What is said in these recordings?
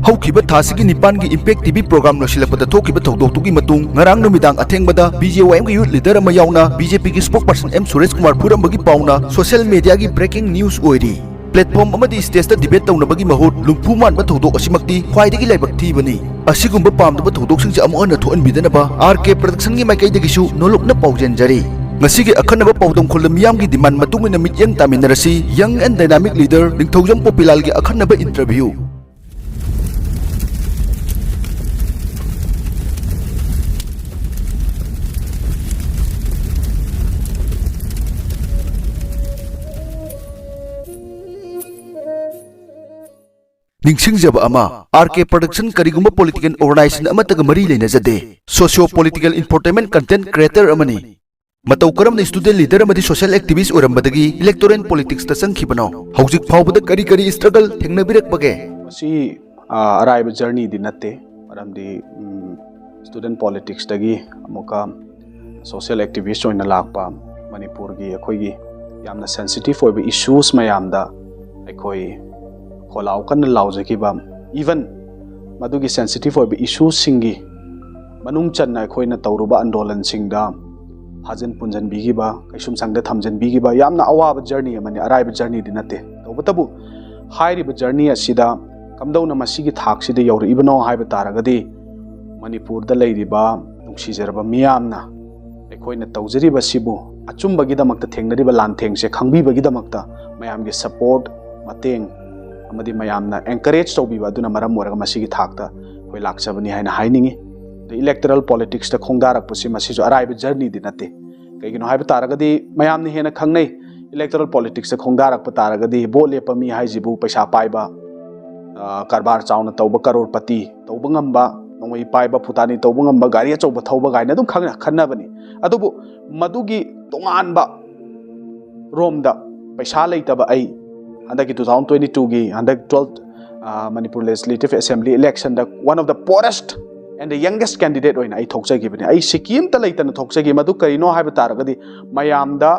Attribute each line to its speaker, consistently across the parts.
Speaker 1: ꯍꯧꯈꯤꯕ ꯊꯥꯁꯤꯒꯤ ꯅꯤꯄꯥꯟꯒꯤ impact TV programme ꯂꯣꯏꯁꯤꯜꯂꯛꯄꯗ ꯊꯣꯛꯈꯤꯕ ꯊꯧꯗꯣꯛꯇꯨꯒꯤ ꯃꯇꯨꯡ ꯉꯔꯥꯡ ꯅꯨꯃꯤꯗꯥꯡ ꯑꯊꯦꯡꯕꯗ ꯕꯤꯖꯦꯋꯥꯏꯑꯦꯝꯒꯤ ꯌꯨꯠ ꯂꯤꯗꯔ ꯑꯃ ꯌꯥꯎꯅ ꯕꯤꯖꯦꯄꯤꯒꯤ ꯁ꯭ꯄꯣꯛꯄꯔꯁꯟ ꯑꯦꯝ ꯁꯨꯔꯦꯁ ꯀꯨꯃꯥꯔ ꯐꯨꯔꯝꯕꯒꯤ ꯄꯥꯎꯅ ꯁꯣꯁꯤꯌꯦꯜ ꯃꯤडियाꯒꯤ ꯕ꯭ꯔꯦꯀꯤꯡ ꯅ꯭ꯌꯨꯁ ꯑꯣꯏꯔꯤ प्लेटफॉर्म अमदी स्टेज डिबेट तौनबगी महूत लुंफू मानब थौदोक असिमक्ति ख्वाइदगी लाइबक थीबनी असिगुंबा पामदब थौदोकसिंग अमुअन थोअनबिदनबा आरके प्रोडक्शन की माइकैदगिसु नोलुकना पाउजेनजरी ngasi अखन्नबा पाउदमखोल मियामगी डिमांड मतुंगिना मित्यंग तामिनरसी young and dynamic leader Ningthoujam Popilal की अखन्नबा इंटरव्यू निंगसिंगजब अमा आरके प्रोडक्शन करिगुंबा पॉलिटिकल ऑर्गेनाइजेशन अमतग मरी लेनजदे socio political infotainment content creator अमनी मतौ करमने स्टूडेंट लीडर अमदी सोशल एक्टिविस्ट ओरंबदगी इलेक्टोरल पॉलिटिक्स ता संखिबनो हौजिक फावबद करी करी स्ट्रगल थेंगनबिरकबगे
Speaker 2: मसी अराइब जर्नी दि नते मरमदि स्टूडेंट पॉलिटिक्स दगी अमुका सोशल एक्टिविस्ट ओइना लाकपा मणिपुर गी अखोइगी यामना सेंसिटिव ओइबा इश्यूज मयामदा अखोइ खोलाव कन लाउजकीबा इवन मदुगी सेंसिटिव ओइबा इश्यूज सिंगी मनुंग चन्ना अखोइना तौरुबा आंदोलन सिंगदा हाजन पुंजन बिगिबा कैसुम संगदा थमजन बिगिबा यामना अवाब जर्नी अमनि अराइब जर्नी दि नते तौबतबु हाइरिबा जर्नी असिदा कमदौना मसिगी थाकसिदा यौरइबनो हाइबा तारगदि मणिपुरदा लैरिबा नुंसिजरबा मियामना अखोइना तौजरिबा सिबु अचुंबगिदमक्ता थेंगनरिबा लानथेंगसे खंगबिबगिदमक्ता मयामगे सपोर्ट मतेंग अमदी मयामना एंकरेज तौबिबा दुना मरम ओरगा मसिगी थाकता होय लाक्सबनी हाइना हाइनिंगी द इलेक्टोरल पॉलिटिक्स ता खोंगदारकपसि मसिजु अराइब जर्नी दि नते कैगिनो हाइबा तारगदि मयामनि हेना खंगनै इलेक्टोरल पॉलिटिक्स ता खोंगदारकप तारगदि बोट लेपमी हाइजिबु पैसा पाइबा कारबार चाउना तौबा करोड़पति तौबा ngamba नोंगै पाइबा फुटानी तौबा ngamba गाड़ी अचौबा थौबा गाइना दुम खंगना खन्नबनी अदुबु मदुगी तोंगानबा रोमदा पैसा लैतबा आई हंदकी 2022 की हंदक 12th Manipur Legislative Assembly election दा one of the poorest and the youngest candidate ओइना आई थोकजगिबनी आई सिक्किम ता लैतन थोकजगी मदु करिनो हाइबा तारगदि मयामदा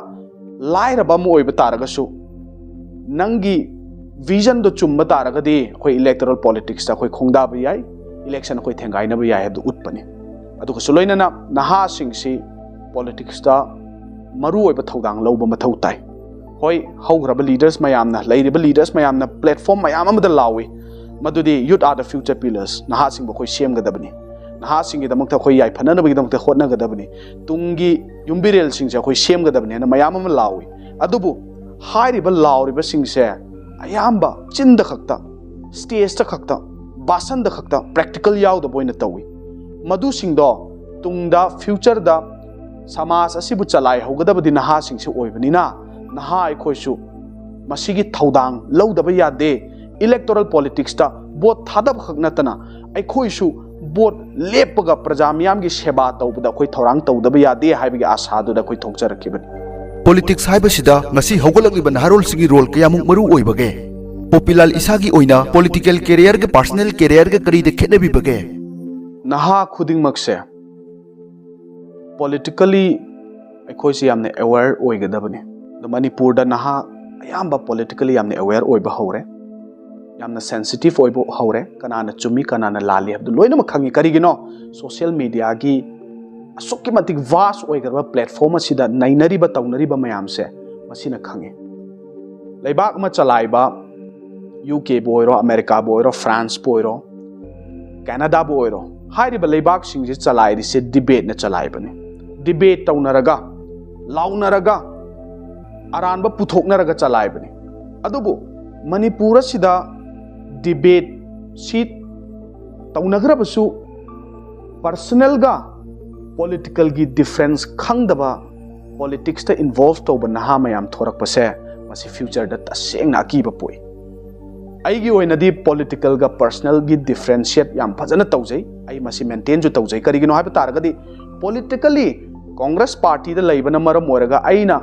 Speaker 2: लाइरबा मो ओइबा तारगसु नंगी विजन दो चुम्बा तारगदि अखोइ इलेक्टोरल पॉलिटिक्स ता अखोइ खोंगदाबा याय इलेक्शन अखोइ थेंगाइनबा याय हबदु उतपनि अदुगसु लोइनना नहा सिंगसि पॉलिटिक्स ता मरु ओइबा थौदांग लौबा मथौ ताइ होय हौग्रबा लीडर्स मयामना लैरिबा लीडर्स मयामना प्लेटफॉर्म मयाम अमदा लावी मदुदि youth are the future pillars नहा सिंग बखोइ सेमगदबनी नहा सिंग दमक्ता खोइ याय फननबगी दमक्ता होटनगदबनी तुंगी युम्बिरेल सिंग से खोइ सेमगदबनी न मयाम अम लावी अदुबु हाइरिबा लावरिबा सिंगसे अयाम्बा चिंद खक्ता स्टेज ता खक्ता बासन दा खक्ता प्रैक्टिकल याव द बोइना तवी मदु सिंगदो तुंगदा फ्यूचर दा समाज असिबु चलाय होगदबदि नहा सिंग से ओइबनिना नहा अखोइसु मसिगी थौदांग लौदबा यादे इलेक्टोरल पॉलिटिक्स ता बोट थादब खकनतना अखोइसु बोट लेपगा प्रजा मियामगी सेवा तौबदा अखोइ थौरांग तौदबा यादे हाइबगी आशादुदा अखोइ थोकजरखिबनि
Speaker 1: पॉलिटिक्स हाइबसिदा ngasi हौगलकलिबा नहारोल सिंगी रोल कयामुक मरु ओइबगे पोपिलाल इसागी ओइना पॉलिटिकल कैरियर के पर्सनल कैरियर के करीदे खेदबिबगे
Speaker 2: नहा खुदिंग मक्से पॉलिटिकली अखोइसि यामने अवेयर ओइगदबनि मणिपुर दा नहा अयाम्बा पॉलिटिकली यामने अवेयर ओइबा हौरे यामना सेंसिटिव ओइबा हौरे कनाना चुमी कनाना लाली हबदु लोइनम खंगी करिगिनो सोशल मीडिया की असुक्की मतिक वास ओइगरबा प्लेटफॉर्म असिदा नैनरिबा तौनरिबा मयामसे मसिना खंगे लैबाक मा चलाइबा यूके बोइरो अमेरिका बोइरो फ्रांस बोइरो कनाडा बोइरो हाइरिबा लैबाक सिंगजे चलाइरिसे डिबेट न चलाइबने डिबेट तौनरगा लाउनरगा अरानबा पुथोकनरगा चलाइबने अदुबु मणिपुर सिदा डिबेट सीट तौनगरबसु पर्सनल गा पॉलिटिकल की डिफरेंस खंगदबा पॉलिटिक्स ता इन्वॉल्व तौबा नहा मयाम थोरकपसे मसि फ्यूचर दा तसेंगना अकीबा पोइ आइगी ओइनदी पॉलिटिकल गा पर्सनल की डिफरेंशिएट याम फजना तौजै आई मसि मेंटेन जो तौजै करिगिनो हाइबा तारगदी पॉलिटिकली कांग्रेस पार्टी दा लैबना मरम ओरगा आइना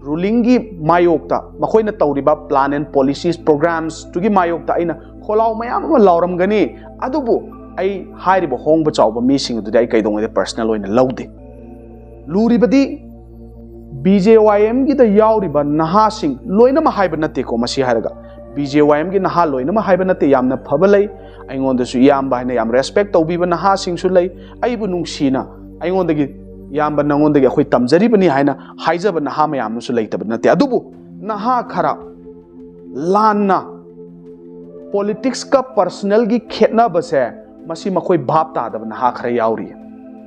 Speaker 2: रूलिंग की मायोक्ता मखोइना तौरिबा प्लान एंड पॉलिसीज प्रोग्राम्स तुगी मायोक्ता आइना खोलाव मयाम अमा लावरमगनी अदुबु आई हाइरिबा होंगबा चावबा मीसिंग दुदि आई कैदोंगदे पर्सनल ओइना लौदे लूरिबदी बीजेवाईएम की द यावरिबा नहासिंग लोइनम हाइबा नतेको मसि हारगा BJYM की नहा लोइनम हाइबा नते यामना फबा लई अइंगोंदसु याम बाइना याम रेस्पेक्ट तौबीबा नहा सिंगसु लई अइबु नुंगसीना अइंगोंदगी याम नंगोंदगी अखोय तमजरीबनी हाइना हाइजबा नहा मयामनुसु लैतबा नते अदुबु नहा खरा लाना पॉलिटिक्स का पर्सनल की खेतनाबसे मसी मखोय भाप तादबा नहा खरा याउरी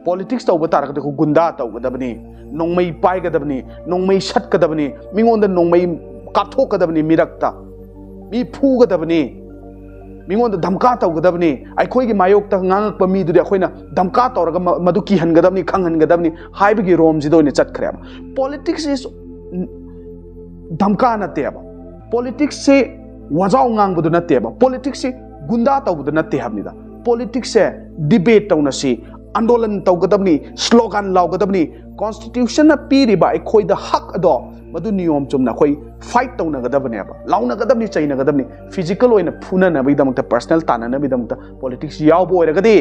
Speaker 2: पॉलिटिक्स तौबा तारगदे को गुंडा तौगदबनी नोंगमई पाइगदबनी नोंगमई सटकदबनी मिंगोंदा नोंगमई कापथोकदबनी मिरक्ता मी फूगदबनी मिंगोंदा धमका तौगदबनी अखोयगी मायोक्ता nganगकपा मीदुदे अखोयना धमका तौरगा मदु किहनगदबनी खंगहनगदबनी हाइबगी रोमजिदो ने चटखरेबा पॉलिटिक्स इज धमका नतेबा पॉलिटिक्स से वजाव ngangbदु नतेबा पॉलिटिक्स से गुंडा तौबदु नते हाबनिदा पॉलिटिक्स से डिबेट तौनसी आंदोलन तौगदबनी स्लोगन लाउगदबनी कॉन्स्टिट्यूशन ना पीरिबा अखोयदा हक अदो मदु नियम Chumna अखोय fight तौनगदबनेबा लाउनगदबनी चैनगदबनी physical ओइना फुननबैदमक्ता personal ताननबैदमक्ता politics यावबो ओइरगदि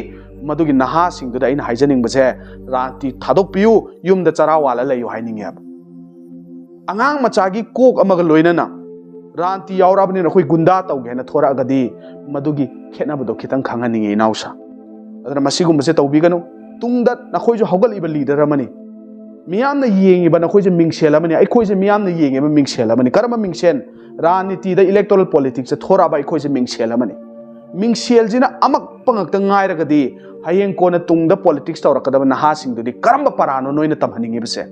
Speaker 2: मदुगी नहा सिंगदुदा अइना हाइजनिंगबसे राति थादोकपियु युमदा चरा वाला लैयो हाइनिंगेबा अंगांग मचागी कोक अमगा लोइनना रांति यावराबनिना अखोय गुंडा तौगेना थोरागदि मदुगी खेतनाबदो खितंग खांगनिंगे नाउसा अदना मसिगुमबसे तौबिगनु तुंगदा नखोयजो हौगलिबा लीडर अमनी मियामना येंगिबा नखोयजे मिंगसेल अमनी अखोयजे मियामना येंगेबा मिंगसेल अमनी करम मिंगसेन राजनीतिदा इलेक्टोरल पॉलिटिक्स थोराबा अखोयजे मिंगसेल अमनी मिंगसेल जिना अमक पंगक्ता गायरगदि हयेंग कोना तुंगदा पॉलिटिक्स तौरकदबा नहासिंगदुदि करम परानो नोइना तमहनिंगिबसे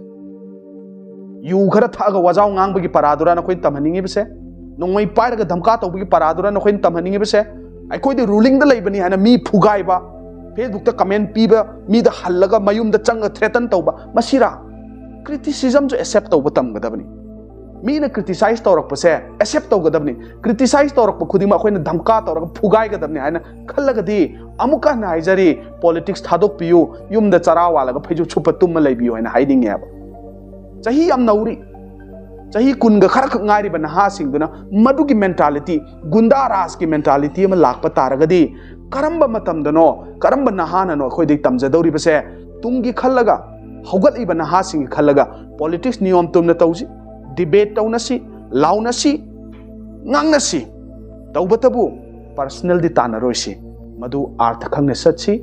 Speaker 2: यू खरा थागा वजाव ngangbगी परादुरा नखोय तमहनिंगिबसे नोंगमई पाइरगा धमका तौबगी परादुरा नखोय तमहनिंगिबसे अखोयदे रूलिंग दा लैबनी हाना मी फुगाइबा फेसबुक दा कमेंट पीबा मी दा हल्लगा मयुम दा चंग थ्रेटन तौबा मसिरा क्रिटिसिज्म जो एक्सेप्ट तौबा तमगदबनी मी ना क्रिटिसाइज तौरकपसे एक्सेप्ट तौगदबनी क्रिटिसाइज तौरकप खुदिमा अखोयना धमका तौरगा फुगाइगदबनी हाना खल्लगदि अमुका नाइजरी पॉलिटिक्स थादोक पियु युम दा चरा वालगा फैजु छुपा तुम लैबियो हाना हाइदिंगेबा चाही याम नौरी चाही कुनगा खरख ngairiba nahasingduna madugi mentality gunda ras ki mentality ama lakpa taragadi karamba matamdano karamba nahana no khoi dik tamjadori base tungi khallaga haugatliba nahasing khallaga politics niyom tumna tauji debate taunasi launasi ngangnasi taubatabu personal di tanaroisi madu artha khangna satsi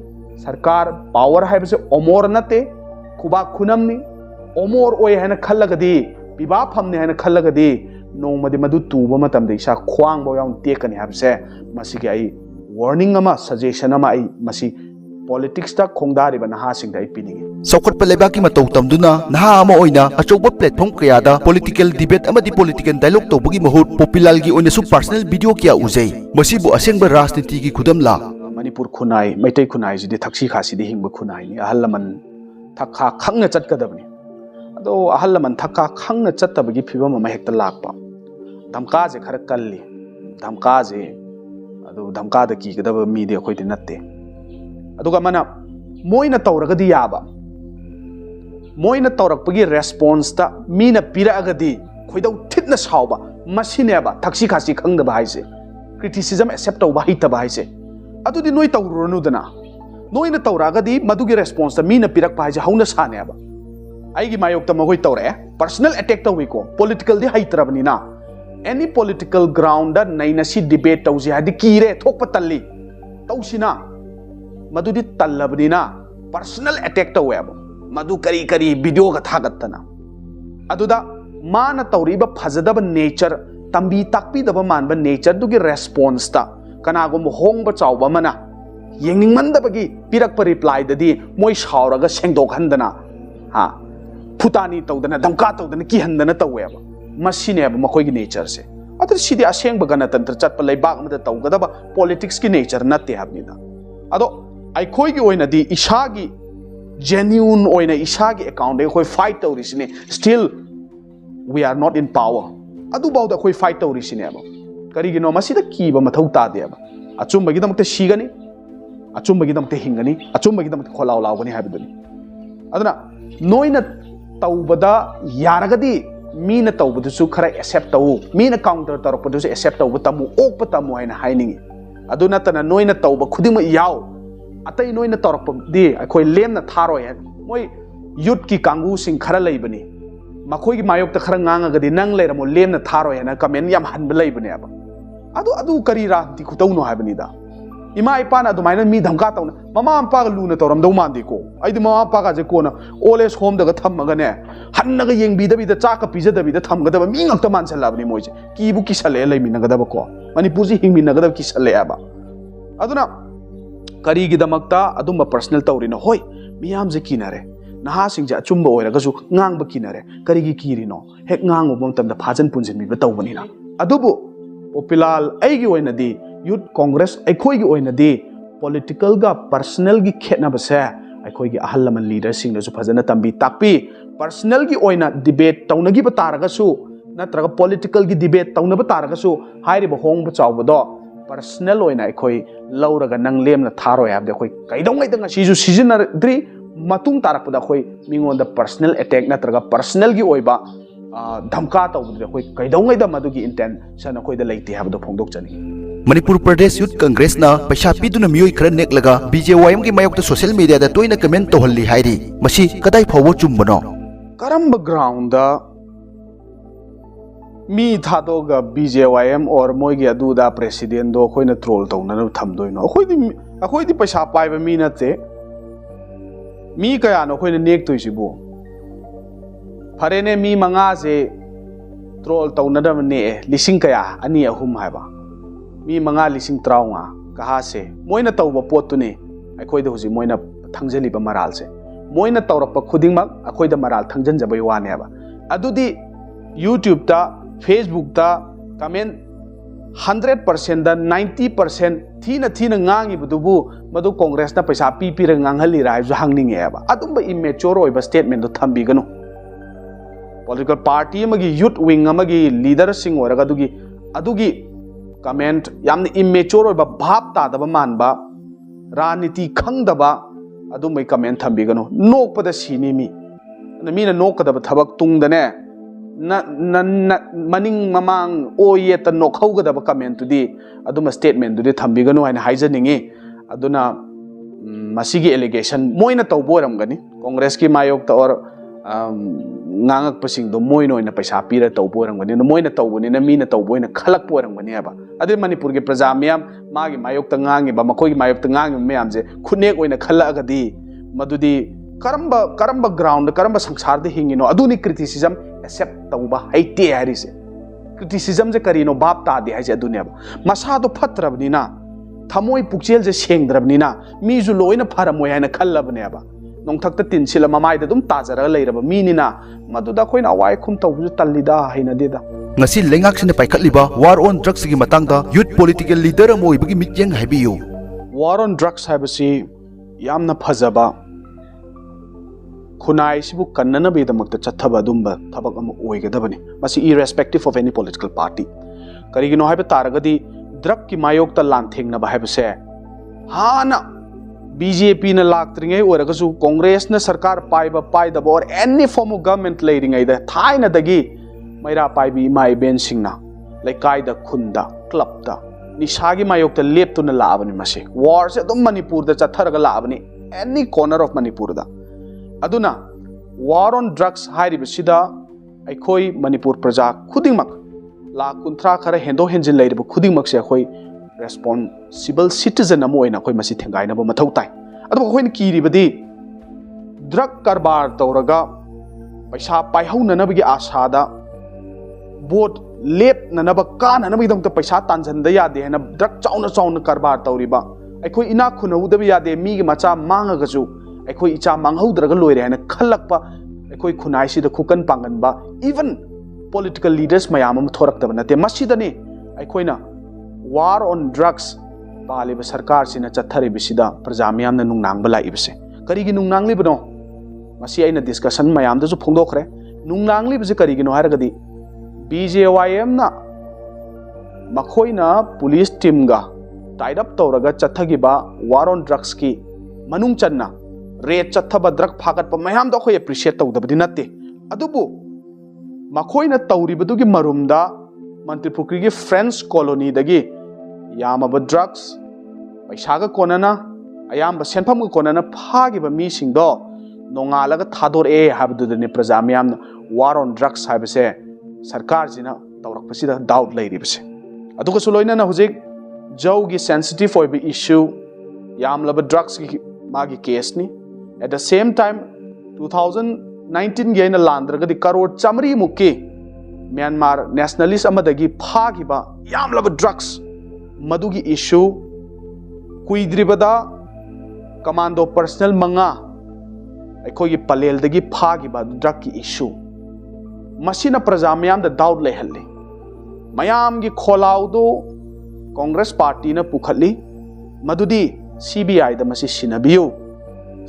Speaker 2: sarkar power haibase omor nate kuba khunamni omor oy hena khallagadi पिबा फमने है खल्लगदी नोंमदि मदु तुबा मतमदि इसा ख्वांग बो याम टेकनी हाबसे मसिगे आई warning अमा suggestion अमा आई मसि politics ता खोंगदारिबा नहासिंग दा पिनिगे
Speaker 1: सौखटप लेबाकी मतौ तमदुना नहा अमा ओइना अचौबा प्लेटफॉर्म कयादा पॉलिटिकल डिबेट अमदि पॉलिटिकल डायलॉग तौबगी महूत पॉपुलर की ओइना सु पर्सनल वीडियो किया उजै मसिबु असेंबा राजनीति की खुदमला
Speaker 2: मणिपुर खुनाई मैतै खुनाई जिदि थक्सी खासिदि हिंगबा खुनाई नि अहलमन थक्खा खंगना चटकदबनी अदो अहलमन थक्का खंगना चत्तबगी फिबम अमा हेक्ता लाकपा धमकाजे खर कल्ली धमकाजे अदो धमकादा कीगदब मीदे अखोयदि नत्ते अदुगा मना मोइना तौरगदि याबा मोइना तौरकपगी रेस्पॉन्स ता मीना पिरागदि खोइदौ थिटना सावबा मसिनेबा थक्सी खासी खंगदबा हाइसे क्रिटिसिज्म एक्सेप्ट तौबा हितबा हाइसे अदुदि नोइ तौरुनुदना नोइना तौरागदि मदुगी रेस्पॉन्स ता मीना पिरकपा हाइसे हौना सानेबा आइगी मायोक्ता मगोय तौरे पर्सनल अटैक तौविको पॉलिटिकल दि हाइत्रबनिना एनी पॉलिटिकल ग्राउंड नैनसी डिबेट तौजे हादि कीरे थोकप तल्ली तौसिना मदुदि तल्लबनिना पर्सनल अटैक तौवेब मदु करी करी वीडियो का थागतना अदुदा माना तौरीबा फजदब नेचर तंबी ताकपीदब मानब नेचर दुगी रेस्पॉन्स ता कनागुम होंगबा चावबा मना येंगनिंगमंदबगी पिरकप रिप्लाई ददि मोय सावरगा सेंगदोखहंदना हा फुतानी तौदना धमका तौदना किहंदना तौवेबा मसिनेबा मखोयगी नेचर से अदर सिदि असेंग गणतंत्र चटप लेबाक मद तौगदबा पॉलिटिक्स की नेचर नते हाबनिदा अदो आइखोयगी ओइनदी इसागी जेन्युइन ओइना इसागी अकाउंट दे खोय फाइट तौरिसिने still we are not in power अदु बाउदा खोय फाइट तौरिसिनेबा करिगिनो मसिदा कीबा मथौ तादेबा अचुंबगी दमते सिगनी अचुंबगी दमते हिंगनी अचुंबगी दमते खोलाव लावगनी हाबिदुनी अदना नोइना तौबदा यारगदी मीना तौबदुसु खरा एक्सेप्ट तौ मीना काउंटर तौरपदुसु एक्सेप्ट तौब तमु ओकप तमु हाइना हाइनिंगी अदु नतना नोइना तौब खुदिम याव अतै नोइना तौरपदि अखोय लेमना थारोय मोय यूथ की कांगू सिंग खरा लैबनी मखोयगी मायोक्ता खरा nganगगदी नंग लेरमो लेमना थारोय ना comment yam हनब लैबनेबा adu karira di khutauno haibnida ima ipana adumaina mi dhamka tawna mama ampa ga luna tawramdau mandi ko aidi mama ampa ga je kona oles home daga thammaga ne hannaga yengbi da chaka pija da thamga mi ngakta mansalabni moje kibu kisale leimina ga ko manipur ji hingmina ga kisale aba aduna karigi damakta adumba personal tawrina hoi miyam je kinare naha singja achumba oiragasu ngang ba kinare karigi kirino hek ngang obom tamda phajan punjin mi ba tawbanina adubu Popilal aigi oinadi youth congress akhoi gi oinadi political ga personal gi khetna ba se akhoi gi ahal laman leader sing na su phajana tambi takpi personal gi oina debate tawna gi ba taraga su natraga political gi debate tawna ba taraga su hairi ba hong ba chawba do personal oina akhoi lauraga nang lemna tharo yab de akhoi kaidongai danga siju season dri matung tarak pada akhoi mingon da personal attack natraga personal gi oiba dhamka tawbudre akhoi kaidongai da madugi intent sana akhoi da leite habdo phongdok chani
Speaker 1: Manipur Pradesh Youth Congress na paisa piduna miyoi khara neklaga BJYM gi mayokta social media da toina comment tohalli hairi masi kadai phawo chumbano
Speaker 2: karamba ground da mi thadoga BJYM or moigi aduda president do khoina troll tawna thamdoino akhoi di paisa paiba mi nate mi kaya no khoina nek toisibu farene mi manga je troll tawnadam ne lising kaya ani ahum haiba mi manga lising traunga kaha se moina tawba potune akhoi da huji moina thangjali ba maral se moina tawrapa khudingmak akhoi da maral thangjan jabai wane ba adudi YouTube ta Facebook ta comment 100% da 90% thina ngangi budubu madu congress na paisa pi ra nganghali ra ju hangninge ba adumba immature oiba statement do thambi ganu political party amagi youth wing amagi leader sing oraga adugi comment yamna immature oiba bhab ta daba manba raniti khangdaba adumai comment thambi ganu nokpada sini mi na nokadaba thabak tungdane na maning mamang oye ta nokhaugadaba comment tudi aduma statement tudi thambi ganu haina haijaningi aduna masigi allegation moina tawboram gani congress ki mayok ta or ngangak pasing do moino ina paisa pira tawboram gani no moina tawboni na mina tawboina khalak poram gani aba ade manipur ge praja myam magi mayok ta ngangi ba makoi gi mayok ta ngangi myam je khunek oina khalaga di madudi karamba ground karamba sangsar de hingino aduni criticism accept tawba haite harise criticism je karino bap ta de haise adunia masa do phatrabni na thamoi pukchel je sengdrabni na mi ju loina pharamoi haina khallabne aba nongthakta tinsila mamai da dum tajara leiraba mi ni na maduda khoina awai khum tawju tallida haina deda
Speaker 1: ngasi lengak sine paikhatliba war on drugs gi matangda youth political leader amoi bagi mityeng haibiyu
Speaker 2: war on drugs habasi yamna phajaba khunai sibu kannana be damakta chathaba dumba thabak am oigadabani masi irrespective of any political party karigino haiba taragadi drug ki mayok ta lantheng na ba haibase hana BJP na laktringai oragasu Congress na sarkar paida or any form of government leadingai da thaina dagi maira paibi mai ben singna laikai da khunda club da nisagi mayok ta leptu na laabani mase war se dum Manipur da chatharaga laabani any corner of Manipur da aduna war on drugs hairibasida aikoi Manipur praja khudingmak la kunthra khara hendo henjin leiribu khudingmak se akhoi responsible citizen amo oina khoi masi thengai na ba mathau tai adu khoi ni kiri badi drug karbar tawraga paisa pai hauna na bagi asha da bot lep na na ba kan na bagi dam ta paisa tanjan da ya de na drug chauna karbar tawriba aikoi ina khunau da ya de mi gi macha manga ga ju aikoi icha manghaudraga loire hana khalakpa aikoi khunai si da khukan pangan ba even political leaders mayam am thorak da nate masidani aikoina war on drugs paliba sarkar sina chathari bisida praja myam na nungnang bala ibse karigi nungnang libno masi aina discussion mayam da ju phongdokhre nungnang libse karigi no haragadi BJYM na makhoina police team ga tied up tawraga chathagiba war on drugs ki manung channa red chathaba drug phagat pa mayam da khoi appreciate tawdabdi natte adubu makhoina tawribadugi marumda Mantripukri gi Friends colony dagi yamaba drugs paisaga konana ayamba senpham ga konana phagiba mi singdo nongalaga thador e habdudani praja myamna war on drugs habase sarkar jina tawrak pasida doubt leiribase अदुगा सुलोइना हुजिक जौगी sensitive ओइबे issue यामलबा drugs की मागी case नि at the same time 2019 गे ना लांद्रगदि करोड़ चमरी मुक्की म्यांमार नेशनलिस्ट अमदगी फागिबा यामलबा ड्रग्स मदुगी इश्यू कुइद्रिबदा कमांडो पर्सनल मंगा अखोगी पलेलदगी फागिबा ड्रग की इश्यू मसीना प्रजा मयाम द डाउट लेहल्ली मयाम की खोलाउदो कांग्रेस पार्टी न पुखली मदुदी CBI द मसी सिनबियो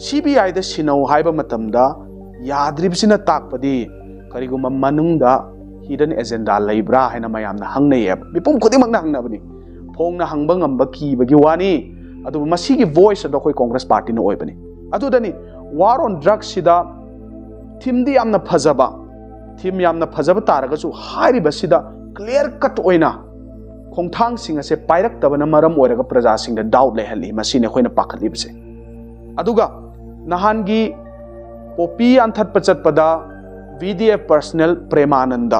Speaker 2: CBI द सिनौ हाइबा मतमदा याद्रिबसिना ताकपदी करिगुम मनुंगदा हिडन एजेंडा लेब्रा हैना मयामना हंगनैय मिपुम खुदिमकना हंगनबनी फोंगना हंगबा ngamba कीबगी वानी अदु मसीगी वॉइस अद कोई कांग्रेस पार्टी न ओइबनी अदुदनी वार ऑन ड्रग्स सिदा थीमदी यामना फजबा थीम यामना फजबा तारगसु हारिबसिदा क्लियर कट ओइना खोंथांग सिंग असे पाइरक्तबना मरम ओइरगा प्रजा सिंग डाउट लेहली मसीने खोइना पाखलिबसे अदुगा नहानगी पोपी अंथत पचतपदा VDF पर्सनल प्रेमानंद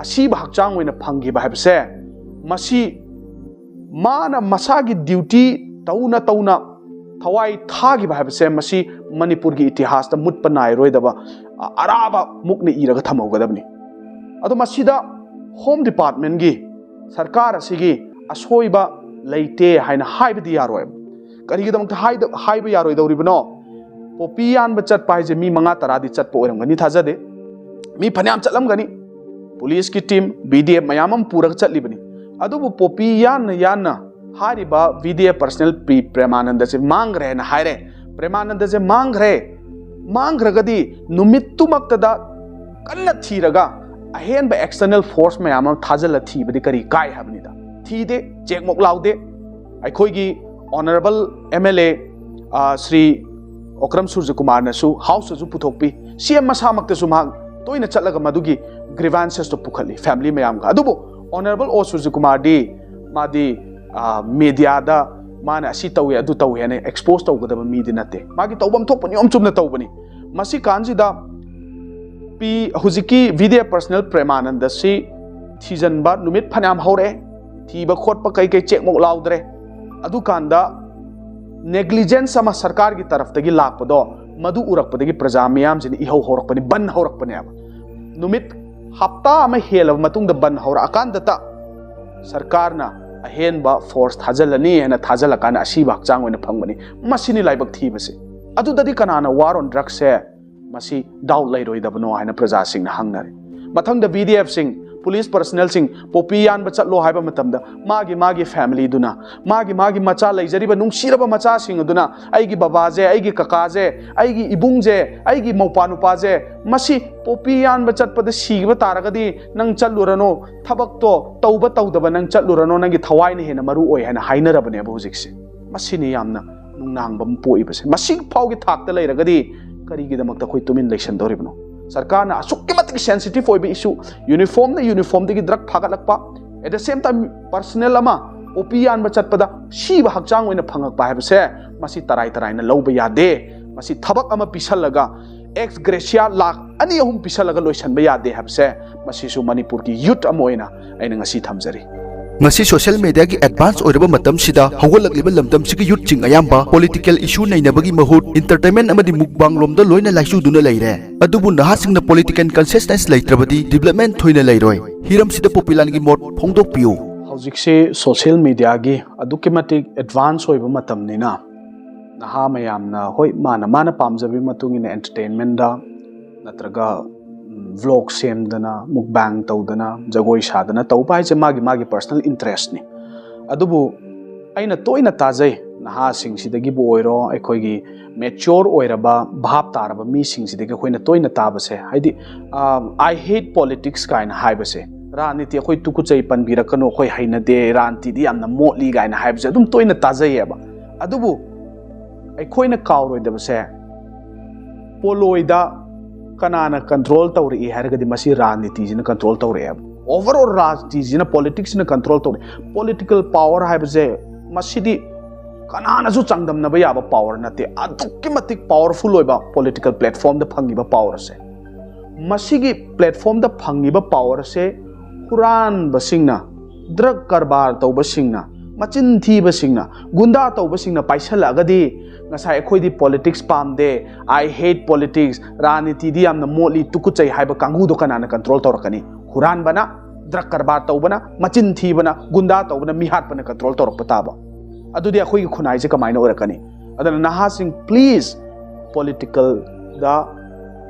Speaker 2: असी हक्चांग ओइना फंगिबा हाइबसे मसी माना मसागी ड्यूटी तौना तौना थवाई थागिबा हाइबसे मसी मणिपुर की इतिहास दा मुत्पा नाइरोइदबा अराबा मुकने इरगा थमौगदबनी अदो मसीदा होम डिपार्टमेंट की सरकार असिगी असोइबा लेते हाइना हाइबदी यारोय करिगदमक हाइबा यारोइदौरिबनो पोपी यान बचत पाइजे मी मंगा तरादी चटपो ओरंगनी थाजदे मी फन्याम चलमगनी पुलिस की टीम BDF मयामम पूरक चटलिबनी अदुबु पोपी यान हारिबा VDF पर्सनल प्रेमानंद से मांग रहे ना हायरे प्रेमानंद से मांग रगदी नुमित्तुमक्तदा कन्न थीरगा अहेन बा एक्सटर्नल फोर्स मयाम थाजल थीबदी करी काय हबनिदा थीदे चेकमोक लाउदे अखोइगी honourable MLA Shri Okram Surya Kumar नसु house सु पुथोकपी CM मसामक्तसु मांग तोइना चलगा मदुगी ग्रीवेंसेस तो पुखली फैमिली मयाम का अदुबो ऑनरेबल ओ सूर्य कुमार दी मादी मीडिया दा माना असी तौए अदु तौए ने एक्सपोज तौगदब मीदी नते मागी तौबम थोपनी ओम चुमना तौबनी मसी कांजिदा पी हुजिकी VDF पर्सनल प्रेमानंद से थीजनबा नुमित फनाम हौरे थीबा खोटपा कई चेकमोक लाउद्रे अदु कांदा नेग्लिजेंस अमा सरकार की तरफ तगी लाकपदो मदु उरकपदगी प्रजा मयाम जिनि इहौ हौरकपनि बन हौरकपनि अब नुमित हप्ता अमा हेलब मतुंग द बन हौर अकांदता सरकारना अहेनबा फोर्स थाजलनी हेना थाजलकाना असीबा हक्चांग ओइना फंगबनि मसिनि लाइबक थीबसे अदुददी कनाना वार ऑन ड्रग्स से मसी डाउट लेरोइदबनो हाइना प्रजा सिंग हंगनरे मथंग द BDF सिंग पुलिस पर्सनल सिंग पोपी यान बचलो हाइबा मतमदा मागी फैमिली दुना मागी मचा लेजरिबा नुंगसिरबा मचा सिंग दुना आइगी बाबाजे आइगी ककाजे आइगी इबुंगजे आइगी मौपानुपाजे मसी पोपी यान बचतपद सिगबा तारगदी नंग चलुरनो थबकतो तौबा तौदबा नंग चलुरनो नंगी थवाइने हेना मरु ओइ हाइना हाइनरबने बुजिकसे मसिनि यामना नुंगनांगबम पोइबसे मसी फाउगी थाकता लेरगदी करिगिदमक्ता खोइ तुमिन लेक्शन दौरिबनो सरकार ना असुक्के मतिक सेंसिटिव ओइबे इशू यूनिफॉर्म दगी ड्रग फागलकपा at the same time personnel अमा ओपी यान बचतपदा सीब हक्चांग ओइना फंगकपा हाइबसे मसी तराई लौबा यादे मसी थबक अमा पिसलगा एक्स ग्रेशिया लाख अनि अहुम पिसलगा लोइसनबा यादे हाइबसे मसी सु मणिपुर की यूथ अमा ओइना आइना ngasi थमजरी
Speaker 1: ngasi social media ki advance oiraba matam sida hogolakliba lamdam sigi youth ching ayamba political issue nainabagi mahut entertainment amadi mukbang lomda loina laisu duna leire adubu naha singna political consciousness leitrabadi development thoina leiroi hiram sida Popilal gi mot phongdok piu
Speaker 2: hojik se social media gi adukimatic advance oiba matam nina naha mayamna hoi mana pamjabi matungina entertainment da natraga vlog semdana mukbang tawdana jagoi sadana tawpa haise magi personal interest ni adubu aina toina tajai naha sing sidagi bo oiro ekhoigi mature oiraba bhap taraba mi sing sidagi khoina toina tabase haidi I hate politics kaina haibase raniti khoi tuku chai panbirakano khoi haina de ranti di amna motli gaina haibase adum toina tajai eba adubu ekhoina kawroidabase poloida कनाना control तौरी हैरगदी मसी राजनीति जिना control तौरे overall राजनीति जिना politics ने कंट्रोल तौरे पॉलिटिकल पावर हाइबजे मसीदी कनाना जो चांगदमनबा याबा पावर नते अदुक्की मतिक पावरफुल होइबा पॉलिटिकल प्लेटफॉर्म द फंगिबा पावर से मसीगी प्लेटफॉर्म द फंगिबा पावर से हुरान बसिंगना ड्रग कारबार तौबसिंगना मचिन थीबसिंगना गुंडा तौबसिंगना पाइसलगदी ngasai khoi di politics pamde I hate politics raniti di amna moli tukuchai haiba kangu do kana na control torakani huran bana drug karbar tawbana machin thi bana gunda tawbana mihat bana control torak pataba adudi akhoi gi khunai je kamaina orakani adana naha sing please political da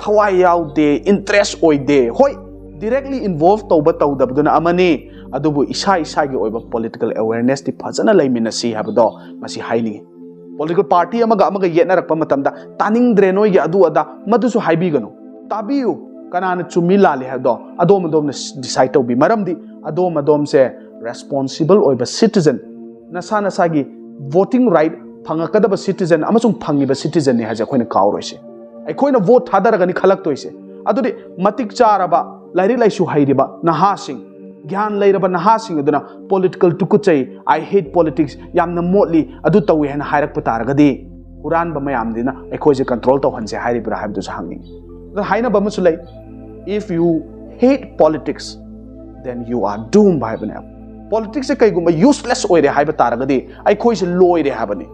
Speaker 2: thawai yaude interest oide hoi directly involved tawba tawdabduna amani adubu isa isa gi oiba political awareness di phajana laimina si habdo masi haini political party amaga yetna rakpa matamda taning dreno ya adu ada madusu haibi gano tabiu kanana chumi lali hado adom decide to be maramdi adom se responsible oiba citizen nasa gi voting right phangakadaba citizen amasung phangiba citizen ni haja khoina kawroise ai khoina vote thadara gani khalak toise adudi matik charaba lairi laisu hairiba naha sing gyan leiraba naha sing aduna political tukuchai I hate politics yamna motli adu tawi hena hairak pataragadi huran ba mayam dina ekhoje control to hanse hairibra habdu sahangni da haina ba musulai if you hate politics then you are doomed by bana politics se kaiguma useless oire haiba taragadi ai khoise loire habani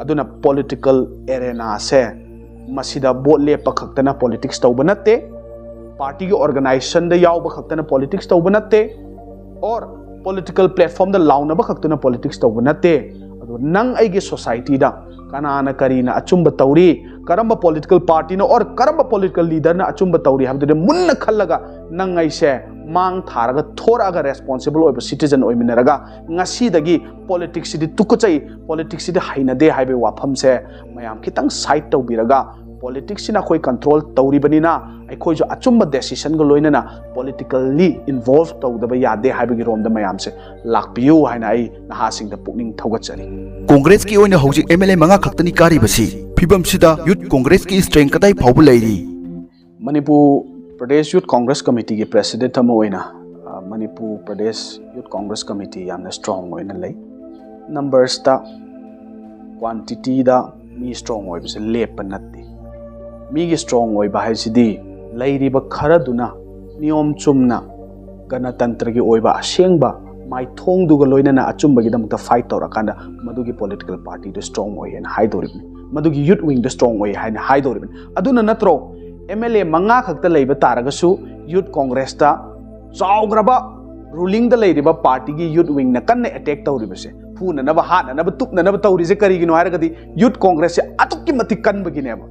Speaker 2: aduna political arena se masida bot le pakhaktana politics tawba natte party की organization दा याव बखक्तना politics तव बनते और political platform दा लाउना बखक्तना politics तव बनते अदो नंग आई की society दा कनाना करीना अचुंब तौरी करम्ब political party ना और करम्ब political leader ना अचुंब तौरी हम तो मुन्न खल्लगा नंग आई से मांग थारगा थोड़ा अगर responsible ओइब citizen ओइ मिनरगा ngasi दगी politics दी तुकुचै politics दी हाइना दे हाइबे वाफम से मयाम खितंग side तव बिरगा politics na khoi control tawri banina ai khoi jo achumba decision go loina na politically involved tawdaba yade haibagi rom da mayam se lakpiu haina ai naha sing da pukning thawgachari
Speaker 1: congress ki oina hoji mla manga khaktani kari basi phibam sida youth congress ki strength kadai phawbu lairi
Speaker 2: manipur pradesh youth congress committee ki president am oina manipur pradesh youth congress committee yamna strong oina lai numbers ta quantity da mi strong oi base lepa natte मीगी strong ओइबा हाइसिदी लैरिबा खरदुना नियम चुमना गणतंत्र की ओइबा असेंगबा माइथोंगदुगा लोइनना अचुंबगी दमता फाइट तौरकांदा मदुगी पॉलिटिकल पार्टी दो स्ट्रॉन्ग ओइ हैन हाइदोरिबन मदुगी यूथ विंग दो स्ट्रॉन्ग ओइ हैन हाइदोरिबन अदुना नत्रो एमएलए मंगा खक्ता लैबा तारगसु यूथ कांग्रेस ता चाउग्रबा रूलिंग दा लैरिबा पार्टी की यूथ विंग न कन्ने अटैक तौरिबसे फुननबा हाननबा तुकननबा तौरिजे करिगिनो हारगदी यूथ कांग्रेस से अतुक्की मति कनबगिनेबा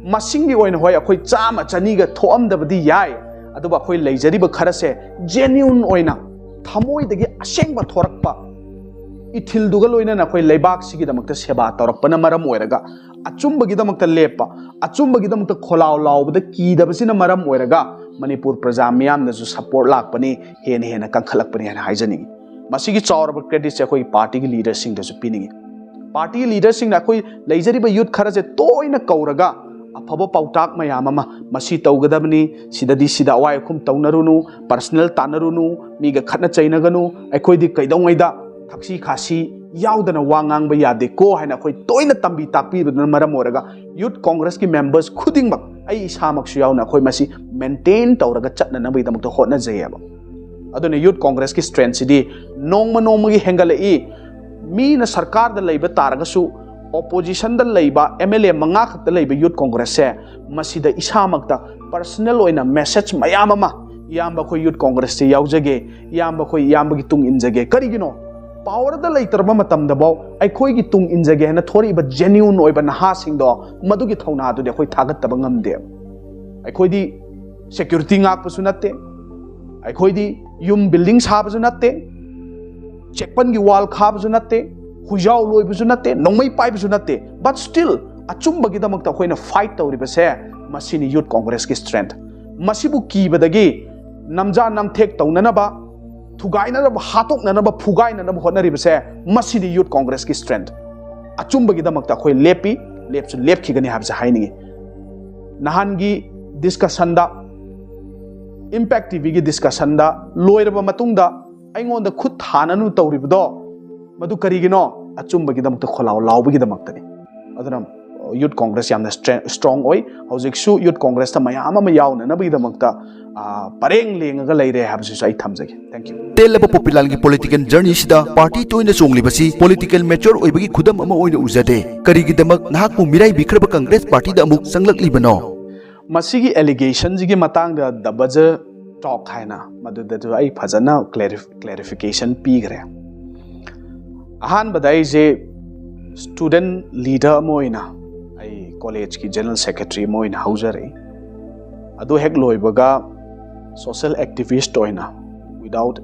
Speaker 2: मसिंगी ओइन होय अखोय चामा चनीगा थोअमदबदी याय अदुबा अखोय लैजरिबा खरसे जेन्युइन ओइना थमोइदगी असेंगबा थोरकपा इथिलदुगा लोइना अखोय लैबाक सिगी दमकता सेवा तौरकपना मरम ओइरगा अचुंबगी दमकता लेपा अचुंबगी दमकता खोलाव लावबदा कीदबसिना मरम ओइरगा मणिपुर प्रजा मियामनजु सपोर्ट लाकपनी हेन हेन कंखलकपनी हेन हाइजनिंगी मसिगी चावरबा क्रेडिट से अखोय पार्टी की लीडर सिंग दसु पिनिंगी पार्टी लीडर सिंग अखोय लैजरिबा यूथ खरसे तोइना कौरगा अफब पाउटाक मयाम मसी तौगदबनी सिददी सिदा अवाय खुम तौनरुनु पर्सनल तानरुनु मीगा खतना चैनगनु अखोयदी कैदौंगैदा थक्सी खासी याउदना वा ngang यादे को हाइना अखोय तोइना तंबी ताकपीबदना मरम ओरगा यूथ कांग्रेस की मेंबर्स खुदिंगमक आई इसामकसु याउना अखोय मसी मेंटेन तौरगा चटननबैदमक होटना जयबा अदुने यूथ कांग्रेस की स्ट्रेंथ सिदी नोंमगी हेंगलई मीना सरकार दा लैबा तारगसु opposition दा लैबा MLA मंगा खक्ता लैबा youth congress से मसीदा इसामक्ता पर्सनल ओइना मैसेज मयाम अमा याम बखोय youth congress से याउजगे याम बखोय याम बगी तुंग इनजगे करिगिनो पावर दा लैतरबा मतम दबाव अखोय की तुंग इनजगे हना थोरी बा genuine ओइबा नहा सिंग दो मदुगी थौना दु दे अखोय थागत तब ngamde अखोय दी security ngak पसु नते अखोय दी युम building साबसु नते चेकपन की wall खाबसु नते हुजाव लोइबसु नते नोंमै पाइबसु नते बट स्टिल अचुंबगिदमक अखोयना फाइट तौरिबसे मसिनी यूथ कांग्रेस की स्ट्रेंथ मसिबु कीबदगी नमजा नमथेक तौननबा थुगाइननबा हातोकननबा फुगाइननबा होनरिबसे मसिनी यूथ कांग्रेस की स्ट्रेंथ अचुंबगिदमक अखोय लेपी लेपसु लेपखिगनि हाबसे हाइनिगे नहानगी डिस्कशन दा इम्पैक्ट टीवी की डिस्कशन दा लोइरबा मतुंगदा अइंगोंदा खुद थाननु तौरिबदो मधु करिगिनो अचुंबगिदमक खोलाव लावबगिदमक्तनी अदना यूथ कांग्रेस यामना स्ट्रांग ओय हौजिकसु यूथ कांग्रेस ता मयाम अमा यावननबगिदमक्ता pareng lengaga leire habsu ai thamjage. Thank you.
Speaker 1: Telaba Popilal gi political journey sida party toina songlibasi political mature oibagi khudam ama oina uzade karigi damak nahakpu mirai bikraba Congress party da amuk sanglaklibano
Speaker 2: masigi allegation jigi matang da dabaja talk haina madu da ai phajana clarification pigre ahan badai je student leader moina ai college ki general secretary moina haujare adu hek loibaga social activist oina without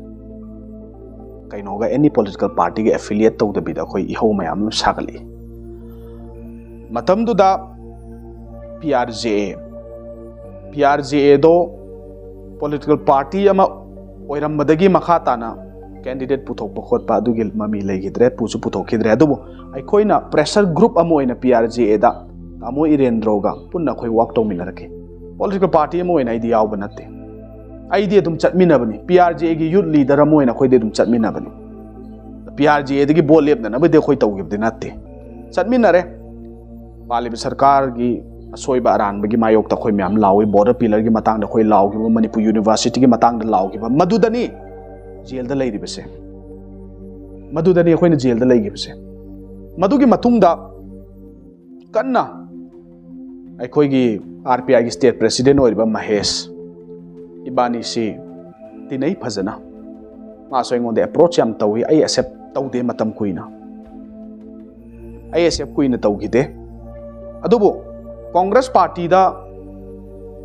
Speaker 2: kainoga any political party ge affiliate to the bida khoi ihau mayam sagali matam du da PRJA do political party ama oiram badagi makha tana candidate puthok bakhot pa du gil mami legidre pusu puthok khidre adu ai khoina pressure group amo ina PRJA da amo irendroga punna khoi work to minarake political party amo ina idea yaw banate idea dum chatmina bani PRJA gi youth leader amo ina khoi de dum chatmina bani PRJA dagi bol lep na bade khoi tawgib de natte chatmina re palibi sarkar gi asoiba aran bagi mayok ta khoi myam lawi border pillar gi matang da khoi law gi Manipur University gi matang da law gi madudani jail da leiri bese madudani khoi na jail da leigi bese madugi matung da kanna ai khoi gi RPI gi state president oiba Mahesh ibani si tinai phajana ma so ngonde approach yam tawi ai accept tawde matam kuina ai accept kuina tawgide adubo Congress party da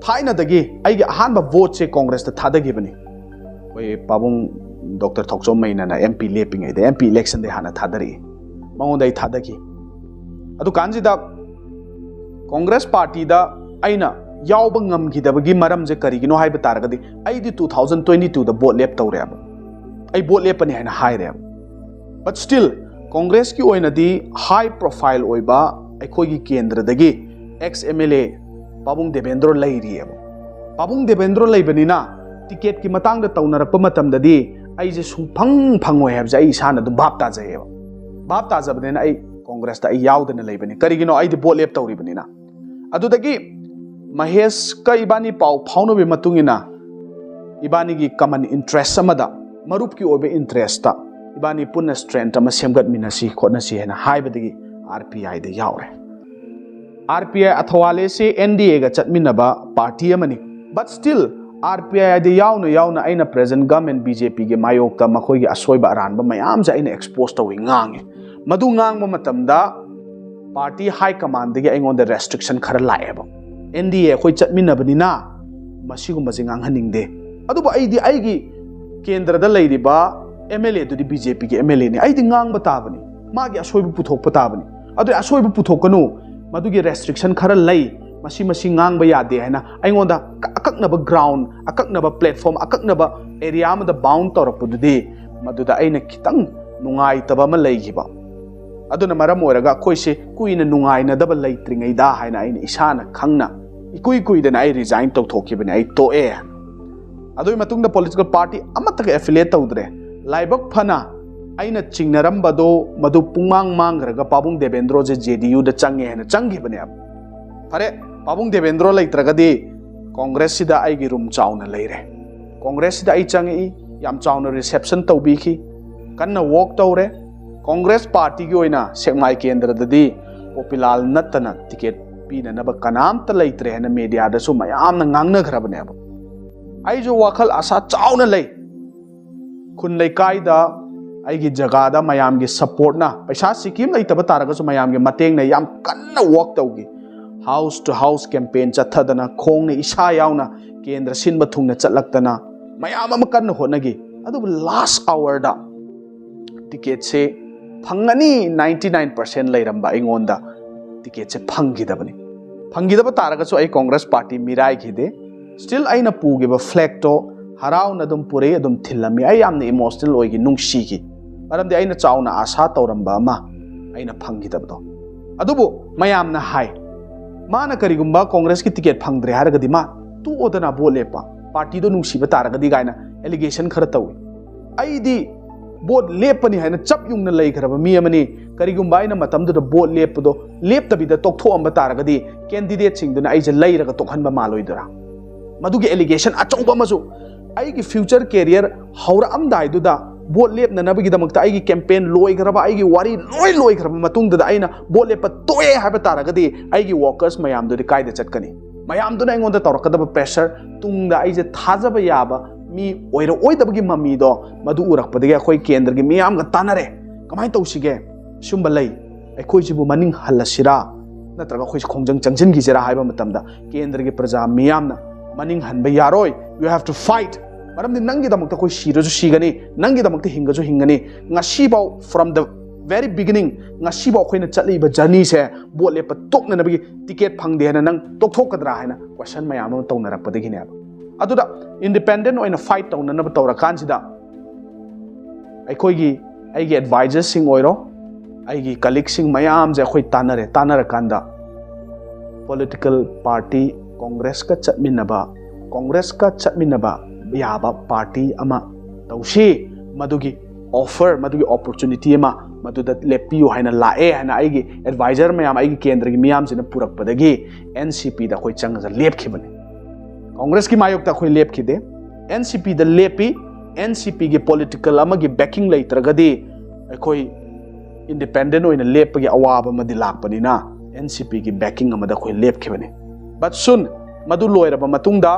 Speaker 2: thaina dagi ai gi ahanba vote se Congress da thadagi bani oi pabung Dr. Thokchom maina na MP leping ai da MP election de hana thadari mangonda ai thadagi adu kanji da Congress party da aina yawba ngamgidabagi maram je karigino haiba taragadi ai di 2022 da vote lep tawre ab ai vote lepani haina haire but still Congress ki oina di high profile oiba ai khoi gi kendra dagi ex MLA Pabung Devendra leiri ab Pabung Devendra leibanina ticket ki matang da tawnarakpa matam dadi ai je sungphang phangoi hab jai sana du bap ta jayeba bap ta jabdena ai Congress ta ai yawdana leibani karigino ai di vote lep tawri banina adudagi Mahesh ka ibani pau phauno be matungina ibani gi common interest samada marup ki obe interest ta ibani punna strength ama semgat minasi khona si hena haibadagi RPI de yawre RPI athwale se NDA ga chatminaba party amani but still RPI de yawna aina present government BJP ge mayok ta makhoi gi asoiba aranba mayam ja aina expose to ngange madu ngangba matamda party high command de ge aingon de restriction khara laeba NDA khoi chatminabani na masigum masingang haningde adu ba aidi aigi kendra da leiriba MLA du di BJP ge MLA ni aidi ngang batabani magi asoibu puthok patabani adu asoibu puthokanu madugi restriction khara lei masi ngang ba yade haina aingonda akaknaba ground akaknaba platform akaknaba area ma da bound torapududi maduda aina kitang nungai taba ma leigiba aduna maram oraga khoise kuina nungai na daba leitringai da haina aina isana khangna ikui dana ai resign to thokibani ai to e adoi matungda political party amata ka affiliate tawdre laibak phana aina chingnarambado madu pungmang mangraga Pabung Devendra je JDU da change hena changhibani ab pare Pabung Devendra leitragadi Congress sida ai gi room chauna leire Congress sida ai changi yam chauna reception tawbiki kanna walk tawre Congress party gi oina sekmai kendra dadi Popilal natana ticket pina naba kanam ta leitre hena media da su mayam na ngangna khrabane ab ai jo wakhal asa chauna lei khun lei kaida ai gi jaga da mayam gi support na paisa sikim lei taba taraga su mayam gi mateng na yam kanna walk tawgi house to house campaign chathadana khong ne isa yauna kendra sinba thungna chatlaktana mayam am kanna honagi adu last hour da ticket se phangani 99% leiramba ingonda ticket se phangidabani phangidaba taraga su ai Congress party mirai khide still aina pugiba flag to harau na dum pure adum thilami ai amna emotional oigi nungsi gi maramdi aina chauna asa tawramba ma aina phangidabdo adubu mayam na hai mana karigumba Congress ki ticket phangdre haragadi ma tu odana bolepa party do nungsiba taragadi gaina allegation khara tawi ai di boat lepani haina chap yungna lei kharaba mi amani karigumba aina matamdu da boat lepdo leptabida toktho amba taragadi candidate singduna ai je leiraga tokhanba maloidara मदुगे allegation अचौबा मसु आइगी future career हौरअमदाइदुदा vote लेपननबगिदमक्ता आइगी campaign लोइग्रबा आइगी वारी लोइग्रबा मतुंगदा आइना बोट लेप तोए हाइबा तारगदि आइगी वर्कर्स मयामदुदि कायदा चटकनी मयामदुना आइगोंदा तौरकदबा प्रेशर तुंगदा आइजे थाजबा याबा मी ओइरो ओइदबगी ममीदो मदु उरकपदगे अखोय केंद्रगी मियामगा तानरे कमाय तौसिगे सुंबा लई अखोयसिबु मनिंग हल्लसिरा नत्रगा अखोय खोंजंग चंगजिनगिसिरा हाइबा मतमदा केंद्रगी प्रजा मियामना मनिंग हनबा यारोय यू हैव टू फाइट मरमदि नंगी दमक्ता अखोय सिरजु सिगनी नंगी दमक्ता हिंगजु हिंगनी ngasibaw from the very beginning ngasibaw अखोयना चलीबा जर्नी से बोट लेप तोकननबगी टिकेट फंगदे हना नंग तोकथोकदरा हायना क्वेश्चन मयाम तौनरपदगिने अदुदा इंडिपेंडेंट ओइना फाइट तौननब तौरकानसिदा अखोयगी आइगी एडवाइजर्स सिंग ओइरो आइगी कलीग सिंग मयाम जे अखोय तानरकांदा पॉलिटिकल पार्टी कांग्रेस का चटमिनबा याबा पार्टी अमा तौसी मदुगी ऑफर मदुगी अपॉर्चुनिटी अमा मदुदा लेपियो हाइना लाए हाइना आइगी एडवाइजर मयाम आइगी केंद्र की मियाम सिना पुरकपदगी एनसीपी दा अखोय चंगजा लेपखिबने कांग्रेस की मायोक्ता अखोय लेपखिदे एनसीपी दा लेपी एनसीपी की पॉलिटिकल अमगी बैकिंग लेत्रगदी अखोय इंडिपेंडेंट ओइना लेपगी अवाबा मदि लाकपनिना एनसीपी की बैकिंग अमदा अखोय लेपखिबने बट सुन मदु लोयरबा मतुंगदा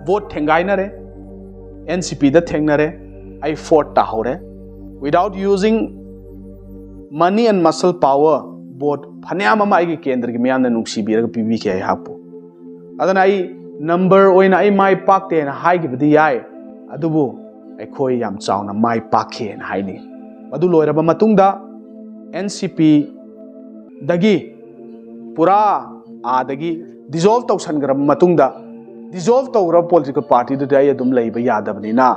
Speaker 2: वोट थेंगाइनरे एनसीपी दा थेंगनरे आई फोर्ट ताहौरे without using money and muscle power vote फन्याम अमा आइगी केंद्र की मियामना नुंगसिबिरगा पिबिखे आई हापु अदना आई नंबर ओइना आई माई पाकते ना हाइगिबदि याय अदुबु अखोय याम चावना माई पाखे ना हाइनि मदु लोयरबा मतुंगदा एनसीपी दगी पूरा आदगी डिसॉल्व तौसनग्रब मतुंगदा डिसॉल्व तौग्रब पॉलिटिकल पार्टी दुदाय अदुम लैबा यादबनिना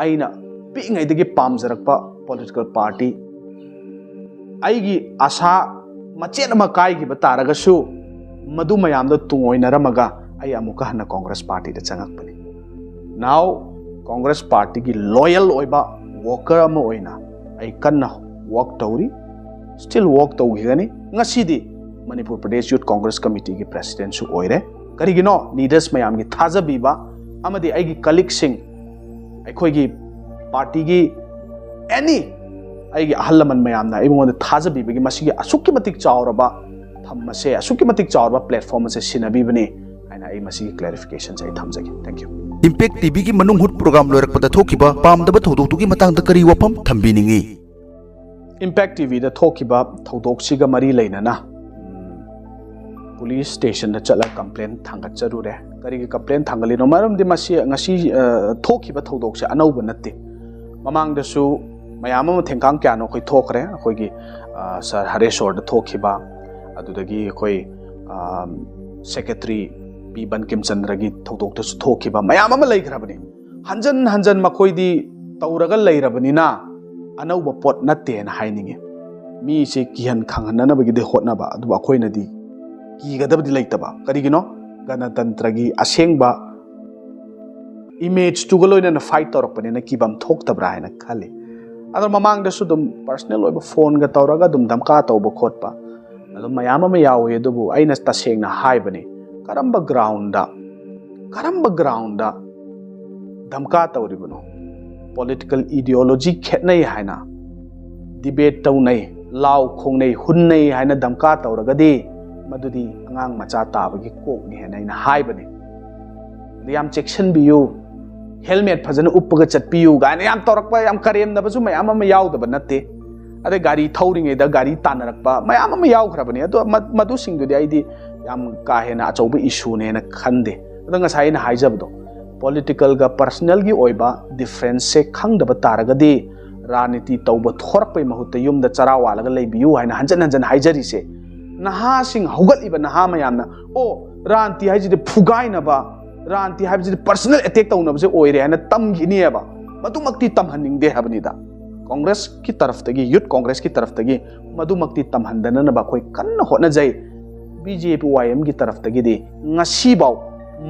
Speaker 2: आइना पिङैदगी पामजरकपा पॉलिटिकल पार्टी आइगी आशा मचेन अमा कायगिबा तारगसु मदु मयामदो तुंगोइनरमगा आई अमुका हना कांग्रेस पार्टी दा चंगकपनि नाउ कांग्रेस पार्टी की लॉयल ओइबा वर्कर अमा ओइना आई कन्ना वर्क तौरी स्टिल वर्क तौगिगनी ngasiदी मणिपुर प्रदेश यूथ कांग्रेस कमिटी की प्रेसिडेंट सु ओइरे करिगिनो लीडर्स मयाम की थाजबीबा अमदी आइगी कलीग सिंग अखोयगी पार्टी की एनी आइगी अहलमन मयामना इबोंद थाजबीबगी मसिगी असुक्की मतिक चावरबा थम्मसे असुक्की मतिक चावरबा प्लेटफॉर्म से सिनबीबने आइना आई मसिगी क्लैरिफिकेशन से थमजगे थैंक यू
Speaker 1: इम्पैक्ट टीवी की मनुंग हुट प्रोग्राम लोरकपदा थोकिबा पामदबा थौदोक्तुगी मतंगदा करी वफम थंबिनिंगी
Speaker 2: इम्पैक्ट टीवी दा थोकिबा थौदोक्सिगा मरी लेनना पुलिस स्टेशन दा चला कंप्लेन थांगचरुरे करी कंप्लेन थांगलिनो मरमदि मसी ngasi थोकिबा थौदोक्से अनौब नत्ते ममांगदसु मयाम अमा थेंकांग क्यानो खै थोखरे अखोयगी सर हरेश्वर दा थोकिबा अदुदगी अखोय सेक्रेटरी पी बनकिम चंद्रगी थौदोक्तसु थोकिबा मयाम अमा लैग्रबनि हंजन मखोयदी तौरगा लैरबनिना अनौब पोट नत्ते न हाइनिंगे मी से किहन खांगननबगी होटनबा अदु अखोयनदी कीगदबदी लैतबा करिगिनो गणतंत्र की असेंबा इमेज तुगलोइना फाइट तौरपने कीबम थोक्तब्रा है खाली अदर ममांगदसु दुम पर्सनल ओइबा फोन गा तौरगा दुम धमका तौबा खोटपा अदु मयाम अमा यावे अदुबु आइना तसेंगना हाइबने करम्बा ग्राउंडा धमका तौरिबनो पॉलिटिकल इडियोलॉजी खेतनै हाइना डिबेट तौनै लाउ खोंनै हुन्नै हाइना धमका तौरगदि मदुदी अंगांग मचा ताबगी कोकनि हेनैना हाइबने याम चेक्शन बियु हेलमेट फजन उप्पगा चटपियु गाने याम तौरकपा याम करेमनबसु मयाम अमा यावदबा नत्ते अदे गाड़ी थौरिङैदा गाड़ी तानरकपा मयाम अमा यावखरबने अदो मदु सिंगदुदि आइदि याम का हेना अचौबा इशूने ना खंदे अदो ngसाइना हाइजबदो पॉलिटिकल का पर्सनल की ओइबा डिफरेंस से खंगदबा तारगदि राजनीति तौबा थोरकपै महुत्ता युमदा चरा वालगा लैबियु हाइना हंजन हाइजरिसे नहा सिंग हौगलिबा नहा मयामना ओ राजनीति हाइजिदि फुगाइनबा राजनीति हाइजिदि पर्सनल अटैक तौनबसे ओइरे हाइना तमगिनियबा मदुमक्ति तमहनिंगदे हाबनिदा कांग्रेस की तरफ तगी यूथ कांग्रेस की तरफ तगी मदुमक्ति तमहनदननबा खोय कन्न होटनाजै बीजेपी वाईएम की तरफ तगी ngasibaw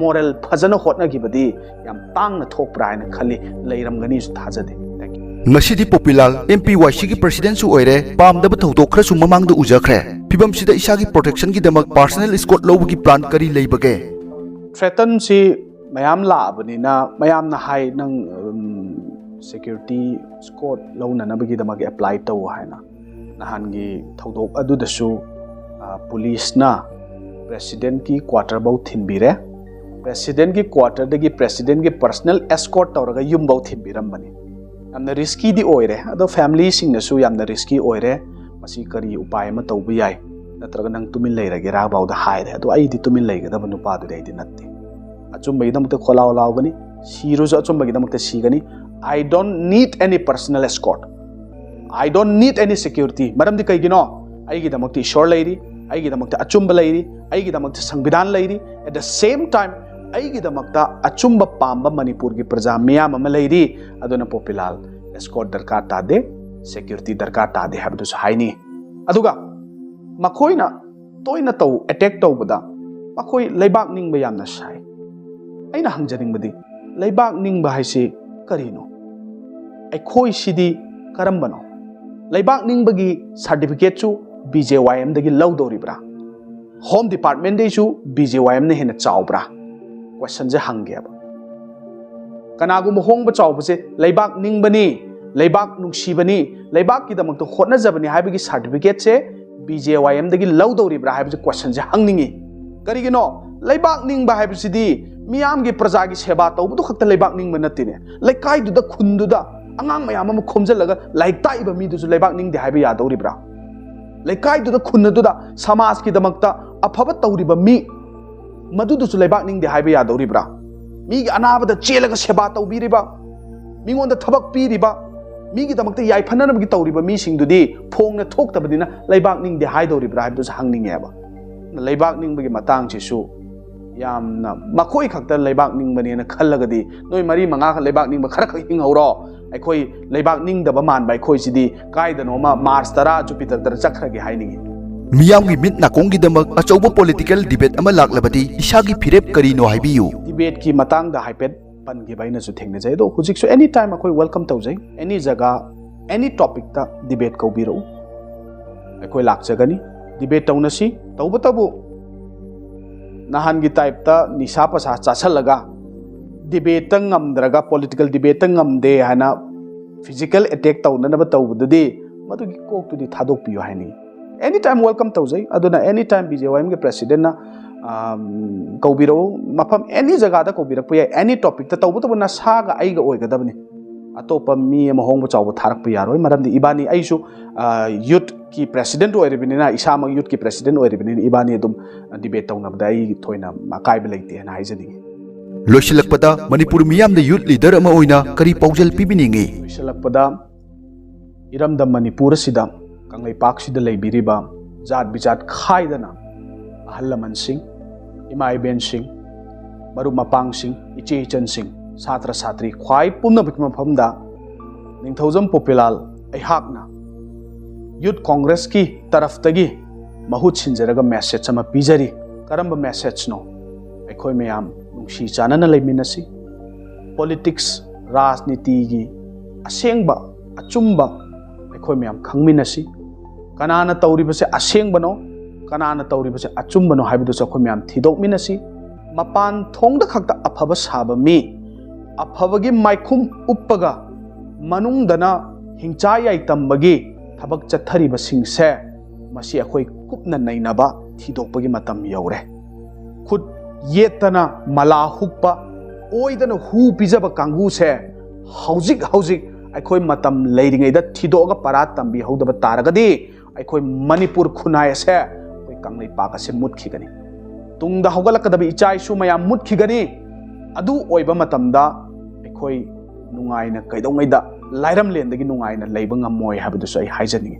Speaker 2: मोरल फजन होटनागिबदी याम तांगना थोकप्रा हाइना खल्ली लैरमगनी सु थाजदे
Speaker 1: ngasi Popilal MPYC की प्रेसिडेंट सु ओइरे पामदब थौदोक खरसु ममांगद उजखरे फिबम सिदा इसागी प्रोटेक्शन की दमक पर्सनल स्कॉट लौबगी प्लान करी लेबगे
Speaker 2: threaten si mayam laabani na mayam na hai nang security squad lo na nabagi damag apply to haina nahan gi thodok adu da su police na president ki quarter bau thinbire president ki quarter dagi president ki personal escort tawraga yum bau thinbiram bani amna risky di oire ado family sing na su yamna risky oire masi kari upay ma tawbu yai natraga nang tumin leirage ra bau da haire ado ai di tumin leigada banu pa du dai di natte achum bai dam te kholaw law gani siru jo achum bai dam te sigani I don't need any personal escort. I don't need any security. Madam di kay gino, ay gida magti shore lady, ay gida magti achumba lady, ay gida magti sangbidan lady. At the same time, ay gida magta achumba pamba Manipur ki praja miyam ama lady. Ado na Popilal escort darkar tade, security darkar tade habdo sa haini. Aduga, makoy na toy na taw attack taw bada. Makoy laybak ning bayam na shay. Ay na hangjaning badi. Laybak ning bahay si karino. Ay khoi sidi karambano laibak ning bagi certificate chu BJYM dagi law doribra home department de chu BJYM ne hena chawbra question je hangge ba kanagu mo hong ba chawba se laibak ning bani laibak nungsi bani laibak ki damak to khotna jabani haibagi certificate se BJYM dagi law doribra haibagi question je hangningi karigino laibak ning ba haibsidi miyam gi praja gi seba tawbu to khakta laibak ning ba natine laikai du da khundu da angang mayam ama khomjalaga laik taiba mi du laibak ning de haiba yadoribra laikai du da khunna du da samaj ki damakta afaba tawriba mi madu du laibak ning de haiba yadoribra mi gi anaba da chelaga seba tawbiriba mi ngonda thabak piriba mi gi damakta yai phanana gi tawriba mi sing du di phongna thoktabadina laibak ning de haidoribra haibu hangning eba laibak ning bagi matang chi su yamna makoi khakta laibak ning bani na khallagadi noi mari manga kha laibak ning ba khara khak hing hauro aikoi laibak ning da ba man bai khoi sidi kaida no ma mars tara jupiter dar chakha gi hainingi
Speaker 1: miyam gi mit na kong gi damak achauba political debate ama laklabadi isagi phirep kari no haibiyu
Speaker 2: debate ki matang da haipet pan gi baina su thengna jai do hujik su anytime akoi welcome tau jai any jaga any topic ta debate ko biro aikoi lak jagani debate tauna si tauba tabu nahan gi type ta nisa pasa chasalaga debate ngamdraga political debate ngamde hana physical attack tawna na ba tawbududi madu gi kok tu di thadok piyo hani anytime welcome tawjai aduna anytime BJYM ge president na kobiro mafam any jaga da kobirak pya any topic ta tawbu na saga ai ga oigadabni atopa mi ma hongba chawba tharak pya roi maramdi ibani aisu youth ki president oiribini na isama youth ki president oiribini ibani dum debate tawna badai thoina makai belaite na haijani
Speaker 1: loisilakpada Manipur miyam da youth leader ama oina kari paujal pibiningi
Speaker 2: loisilakpada iramda Manipur sida kangai pak sida leibiriba jat bijat khaidana ahalaman sing imai ben sing maru mapang sing iche chan sing satra satri khwai pumna bikma phamda ningthaujam Popilal ai hakna youth congress ki taraf tagi mahut sinjaraga message ama pijari karamba message no aikhoi mayam nungsi chanana leiminasi politics rajniti gi asengba achumba aikhoi mayam khangminasi kanana tawribase asengbano kanana tawribase achumbano haibidu akhoi mayam thidokminasi mapan thongda khakta afaba saba mi afabagi maikhum uppaga manungdana hingcha yai tambagi thabak chathariba singse masi akhoi kupna nainaba thidokpagi matam yaure khut yetana mala hukpa oidana hu pijaba kangu se haujik akhoi matam leiringai da thidoga parat tambi hodaba taragadi akhoi Manipur khunai se koi kanglei paka se mutkigani tungda hogalakadabi ichai su mayam mutkigani adu oiba matamda akhoi nungaina kaidongaida lairam lendagi nungaina leiba ngamoi habadu sai haijani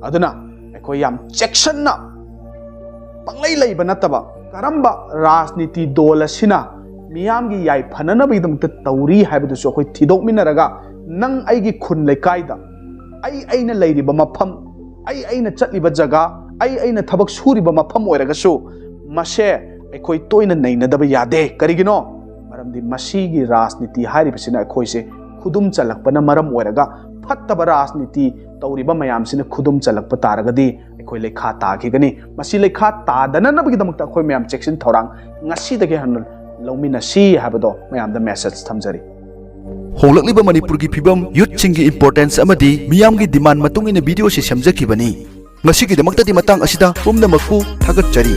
Speaker 2: aduna akhoi yam section na panglai leiba nataba karamba rajniti dola sina miyam gi yai phanana bidam ta tauri habadu so akhoi thidok minaraga nang aigi khun leikaida aina leiriba mafam aina chatliba jaga aina thabak suriba mafam oiraga su mase akhoi toina nainadaba yade karigino maramdi masigi rajniti haribasina akhoi se khudum chalakpana maram oiraga fattaba rajniti tauriba mayam sina khudum chalakpa taragadi akhoi lekha takhigani masi lekha tadana nabagi damakta akhoi mayam section thorang ngasi dage han ꯂꯧꯃꯤꯟꯅꯁꯤ ꯍꯥꯏꯕꯗꯣ ꯃꯌꯥꯝꯗ message ꯊꯝꯖꯔꯤ
Speaker 1: ꯍꯣꯡꯂꯛꯂꯤꯕ ꯃꯅꯤꯄꯨꯔꯒꯤ ꯐꯤꯕꯝ ꯌꯨꯠꯁꯤꯡꯒꯤ importance ꯑꯃꯗꯤ ꯃꯤꯌꯥꯝꯒꯤ ꯗꯤꯃꯥꯟ ꯃꯇꯨꯡ ꯏꯟꯅ ꯚꯤꯗꯤꯑꯣꯁꯤ ꯁꯦꯝꯖꯈꯤꯕꯅꯤ ꯉꯁꯤꯒꯤꯗꯃꯛꯇꯗꯤ ꯃꯇꯥꯡ ꯑꯁꯤꯗ ꯄꯨꯝꯅꯃꯛꯄꯨ ꯊꯥꯒꯠꯆꯔꯤ